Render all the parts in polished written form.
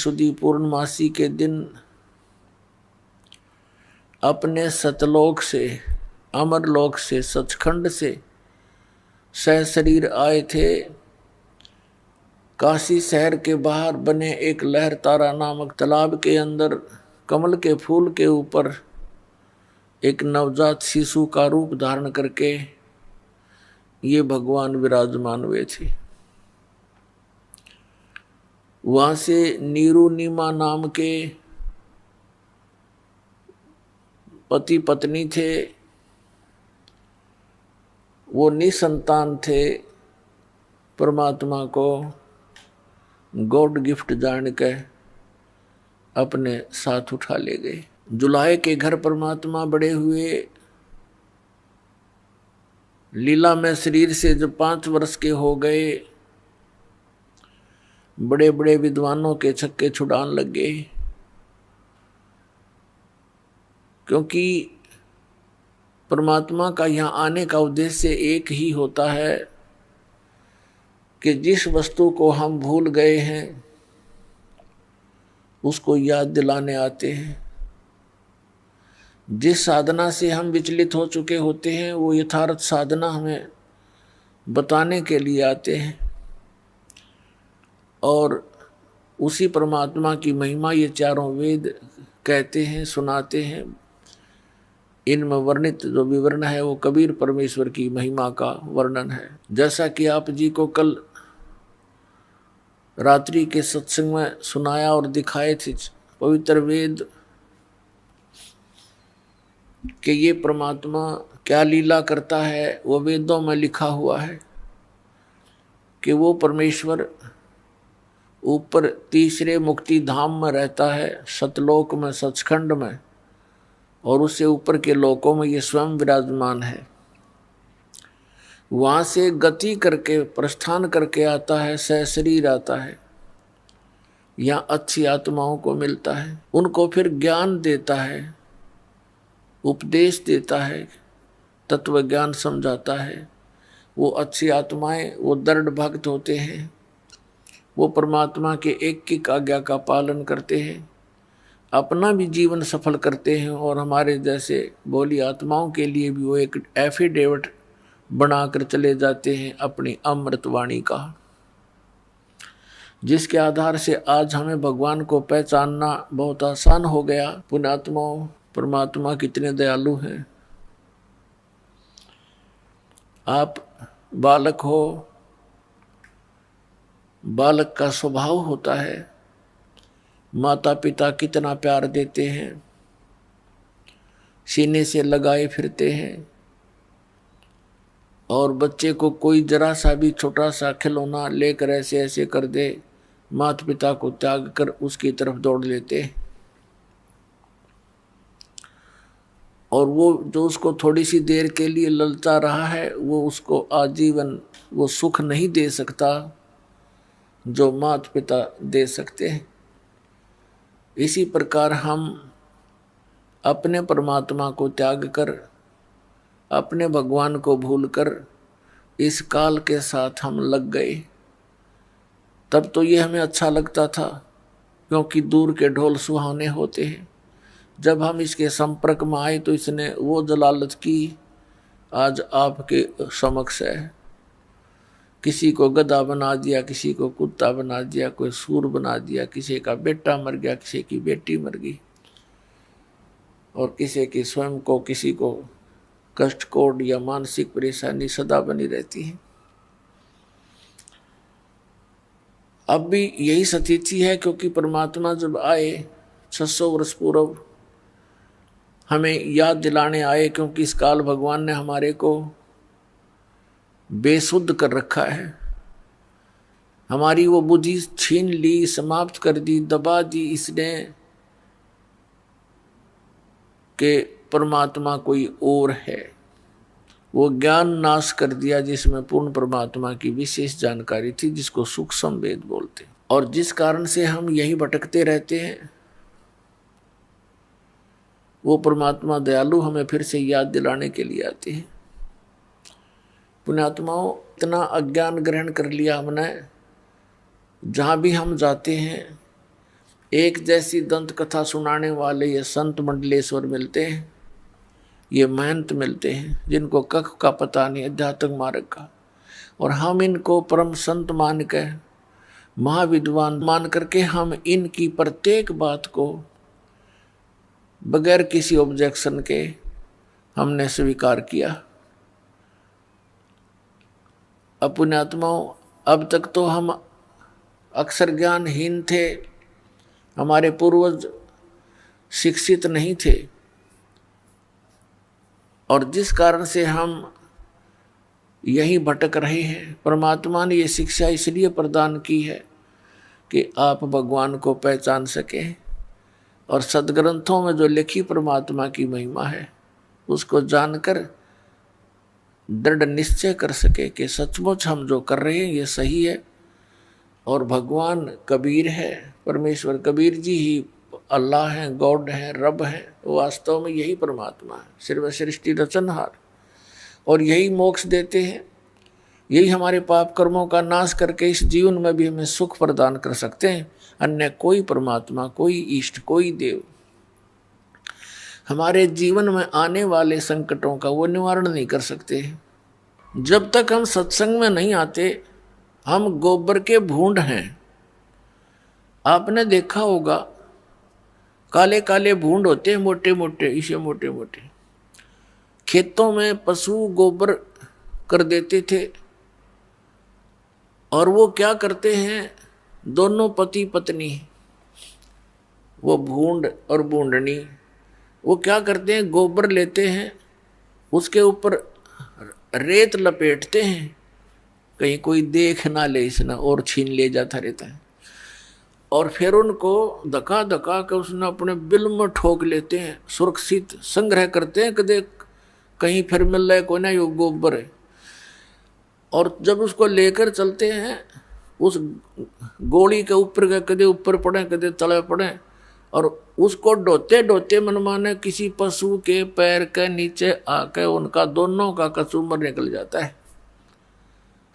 शुद्धि पूर्णमासी के दिन अपने सतलोक से, अमरलोक से, सचखंड से सहशरीर आए थे। काशी शहर के बाहर बने एक लहर तारा नामक तालाब के अंदर कमल के फूल के ऊपर एक नवजात शिशु का रूप धारण करके ये भगवान विराजमान हुए थे। वहां से नीरू नीमा नाम के पति पत्नी थे, वो निसंतान थे। परमात्मा को गॉड गिफ्ट जान के अपने साथ उठा ले गए। जुलाहे के घर परमात्मा बड़े हुए। लीला में शरीर से जब 5 वर्ष के हो गए, बड़े बड़े विद्वानों के छक्के छुड़ान लग गए, क्योंकि परमात्मा का यहाँ आने का उद्देश्य एक ही होता है कि जिस वस्तु को हम भूल गए हैं उसको याद दिलाने आते हैं। जिस साधना से हम विचलित हो चुके होते हैं वो यथार्थ साधना हमें बताने के लिए आते हैं। और उसी परमात्मा की महिमा ये चारों वेद कहते हैं, सुनाते हैं। इनमें वर्णित जो विवरण है वो कबीर परमेश्वर की महिमा का वर्णन है। जैसा कि आप जी को कल रात्रि के सत्संग में सुनाया और दिखाए थे पवित्र वेद कि ये परमात्मा क्या लीला करता है, वो वेदों में लिखा हुआ है कि वो परमेश्वर ऊपर तीसरे मुक्ति धाम में रहता है, सतलोक में, सचखंड में, और उससे ऊपर के लोकों में ये स्वयं विराजमान है। वहां से गति करके प्रस्थान करके आता है, सहशरीर आता है, यहाँ अच्छी आत्माओं को मिलता है, उनको फिर ज्ञान देता है, उपदेश देता है, तत्व ज्ञान समझाता है। वो अच्छी आत्माएं, वो दृढ़ भक्त होते हैं, वो परमात्मा के एक आज्ञा का पालन करते हैं, अपना भी जीवन सफल करते हैं, और हमारे जैसे भोली आत्माओं के लिए भी वो एक एफिडेविट बनाकर चले जाते हैं अपनी अमृतवाणी का, जिसके आधार से आज हमें भगवान को पहचानना बहुत आसान हो गया। पुण्यात्माओं, परमात्मा कितने दयालु हैं। आप बालक हो, बालक का स्वभाव होता है, माता पिता कितना प्यार देते हैं, सीने से लगाए फिरते हैं, और बच्चे को कोई जरा सा भी छोटा सा खिलौना लेकर ऐसे ऐसे कर दे, माता पिता को त्याग कर उसकी तरफ दौड़ लेते हैं। और वो जो उसको थोड़ी सी देर के लिए ललचा रहा है, वो उसको आजीवन वो सुख नहीं दे सकता जो माता पिता दे सकते हैं। इसी प्रकार हम अपने परमात्मा को त्याग कर, अपने भगवान को भूलकर इस काल के साथ हम लग गए। तब तो ये हमें अच्छा लगता था, क्योंकि दूर के ढोल सुहाने होते हैं। जब हम इसके संपर्क में आए तो इसने वो जलालत की आज आपके समक्ष है। किसी को गधा बना दिया, किसी को कुत्ता बना दिया, कोई सूर बना दिया, किसी का बेटा मर गया, किसी की बेटी मर गई, और किसी की स्वयं को किसी को कष्ट कोड या मानसिक परेशानी सदा बनी रहती है। अब भी यही स्थिति है, क्योंकि परमात्मा जब आए 600 वर्ष पूर्व हमें याद दिलाने आए, क्योंकि इस काल भगवान ने हमारे को बेसुध कर रखा है। हमारी वो बुद्धि छीन ली, समाप्त कर दी, दबा दी इसने कि परमात्मा कोई और है। वो ज्ञान नाश कर दिया जिसमें पूर्ण परमात्मा की विशेष जानकारी थी, जिसको सूक्ष्म वेद बोलते, और जिस कारण से हम यही भटकते रहते हैं। वो परमात्मा दयालु हमें फिर से याद दिलाने के लिए आते हैं। पुण्यात्माओं, इतना अज्ञान ग्रहण कर लिया हमने, जहाँ भी हम जाते हैं एक जैसी दंत कथा सुनाने वाले ये संत मंडलेश्वर मिलते हैं, ये महंत मिलते हैं जिनको कख का पता नहीं अध्यात्म मार्ग का, और हम इनको परम संत मान के, महाविद्वान मान करके हम इनकी प्रत्येक बात को बगैर किसी ऑब्जेक्शन के हमने स्वीकार किया। अपने आत्माओं, अब तक तो हम अक्षर ज्ञानहीन थे, हमारे पूर्वज शिक्षित नहीं थे, और जिस कारण से हम यहीं भटक रहे हैं। परमात्मा ने ये शिक्षा इसलिए प्रदान की है कि आप भगवान को पहचान सकें और सदग्रंथों में जो लिखी परमात्मा की महिमा है उसको जानकर दृढ़ निश्चय कर सके कि सचमुच हम जो कर रहे हैं ये सही है, और भगवान कबीर है, परमेश्वर कबीर जी ही अल्लाह हैं, गॉड हैं, रब हैं, वो वास्तव में यही परमात्मा है, सर्व सृष्टि रचनहार, और यही मोक्ष देते हैं, यही हमारे पाप कर्मों का नाश करके इस जीवन में भी हमें सुख प्रदान कर सकते हैं। अन्य कोई परमात्मा, कोई इष्ट, कोई देव हमारे जीवन में आने वाले संकटों का वो निवारण नहीं कर सकते। जब तक हम सत्संग में नहीं आते हम गोबर के भूंड हैं। आपने देखा होगा काले काले भूंड होते हैं, मोटे मोटे, इसे मोटे मोटे खेतों में पशु गोबर कर देते थे, और वो क्या करते हैं, दोनों पति पत्नी, वो भूंड और बूंडनी, वो क्या करते हैं, गोबर लेते हैं, उसके ऊपर रेत लपेटते हैं, कहीं कोई देख ना ले इसना और छीन ले जाता रहता है, और फिर उनको धका धका के उसने अपने बिल में ठोक लेते हैं, सुरक्षित संग्रह करते हैं, कदे कहीं फिर मिल रहा है कोई ना यो गोबर है। और जब उसको लेकर चलते हैं उस गोली के ऊपर कदे ऊपर पड़े कदे तले पड़े, और उसको ढोते ढोते मनमाने किसी पशु के पैर के नीचे आकर उनका दोनों का कसूमर निकल जाता है।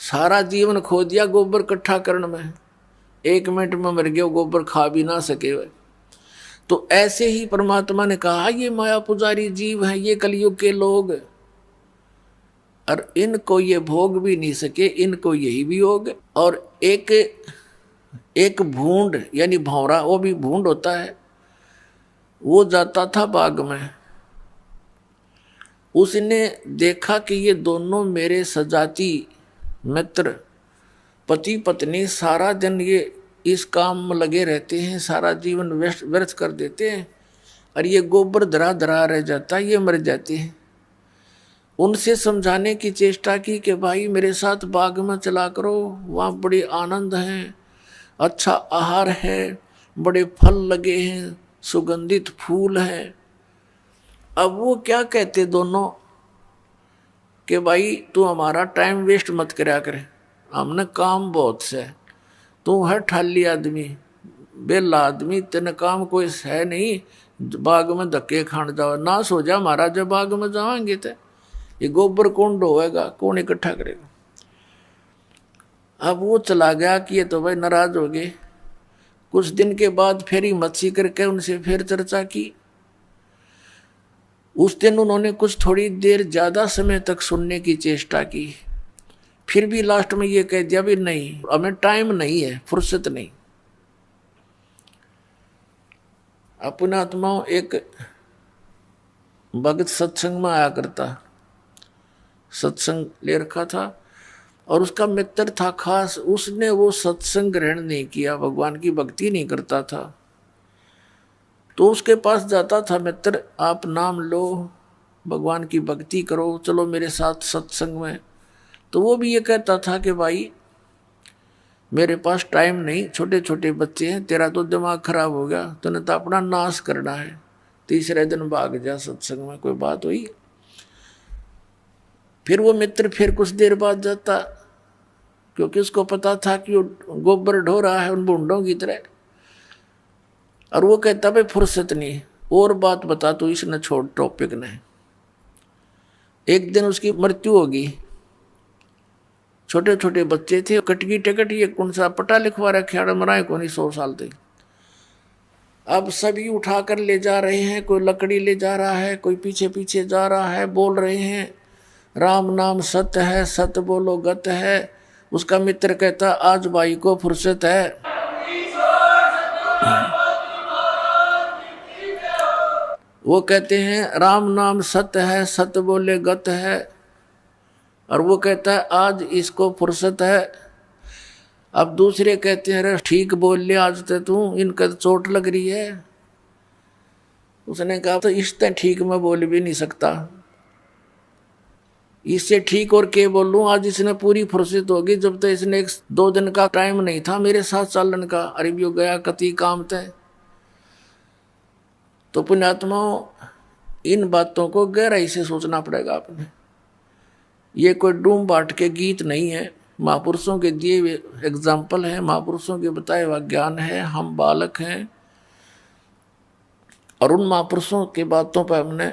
सारा जीवन खो दिया गोबर इकट्ठा करने में, 1 मिनट में मर गया, गोबर खा भी ना सके वे। तो ऐसे ही परमात्मा ने कहा ये माया पुजारी जीव हैं, ये कलयुग के लोग, और इनको ये भोग भी नहीं सके, इनको यही भी होग। और एक भूंड यानी भौरा, वो भी भूंड होता है, वो जाता था बाग में, उसने देखा कि ये दोनों मेरे सजाती मित्र पति पत्नी सारा दिन ये इस काम में लगे रहते हैं, सारा जीवन व्यर्थ कर देते हैं, और ये गोबर धरा धरा रह जाता है, ये मर जाते हैं। उनसे समझाने की चेष्टा की कि भाई मेरे साथ बाग में चला करो, वहाँ बड़े आनंद हैं, अच्छा आहार है, बड़े फल लगे हैं, सुगंधित फूल हैं। अब वो क्या कहते दोनों कि भाई तू हमारा टाइम वेस्ट मत करा करे, हमने काम बहुत से, तू है ठाली आदमी, बेला आदमी, तेने काम कोई है नहीं, बाग में धक्के खान जाओ, नाश हो जा महाराज, जब बाग में जाएंगे तो ये गोबर कौन ढोएगा, कौन इकट्ठा करेगा। अब वो चला गया कि ये तो भाई नाराज हो गए। कुछ दिन के बाद फिर ही मच्छी करके उनसे फिर चर्चा की। उस दिन उन्होंने कुछ थोड़ी देर ज्यादा समय तक सुनने की चेष्टा की, फिर भी लास्ट में ये कह दिया भी नहीं, हमें टाइम नहीं है, फुर्सत नहीं। अपने आत्माओं, एक भगत सत्संग में आया करता, सत्संग ले रखा था, और उसका मित्र था खास, उसने वो सत्संग ग्रहण नहीं किया, भगवान की भक्ति नहीं करता था। तो उसके पास जाता था मित्र, आप नाम लो, भगवान की भक्ति करो, चलो मेरे साथ सत्संग में। तो वो भी ये कहता था कि भाई मेरे पास टाइम नहीं, छोटे छोटे बच्चे हैं, तेरा तो दिमाग खराब हो गया, तूने तो अपना नाश करना है, तीसरे दिन भाग जा सत्संग में। कोई बात हुई। फिर वो मित्र फिर कुछ देर बाद जाता, क्योंकि उसको पता था कि वो गोबर ढो रहा है उन बूंदों की तरह, और वो कहता भाई फुर्सत नहीं, और बात बता तू, इसने छोड़ टॉपिक ने। एक दिन उसकी मृत्यु होगी, छोटे छोटे बच्चे थे, कटकी टिकट, ये कौन सा पटा लिखवा रखे, मराए को नहीं, 100 साल थे। अब सभी उठाकर ले जा रहे हैं, कोई लकड़ी ले जा रहा है, कोई पीछे पीछे जा रहा है, बोल रहे हैं राम नाम सत्य है, सत्य बोलो गत है। उसका मित्र कहता आज भाई को फुर्सत है। वो कहते हैं राम नाम सत्य है, सत्य बोले गत है, और वो कहता है आज इसको फुर्सत है। अब दूसरे कहते हैं अरे ठीक बोल ले आज तू, इनका तो चोट लग रही है। उसने कहा तो इससे ठीक मैं बोल भी नहीं सकता, इससे ठीक और क्या बोलूं, आज इसने पूरी फुर्सत होगी, जब तक इसने 1-2 दिन का टाइम नहीं था मेरे साथ चलन का, अरे भी गया कति काम तय। तो पुण्यात्माओं इन बातों को गहराई से सोचना पड़ेगा आपने। ये कोई डूम बाट के गीत नहीं है, महापुरुषों के दिए हुए एग्जाम्पल है, महापुरुषों के बताए हुआ ज्ञान है। हम बालक हैं और उन महापुरुषों की बातों पर हमने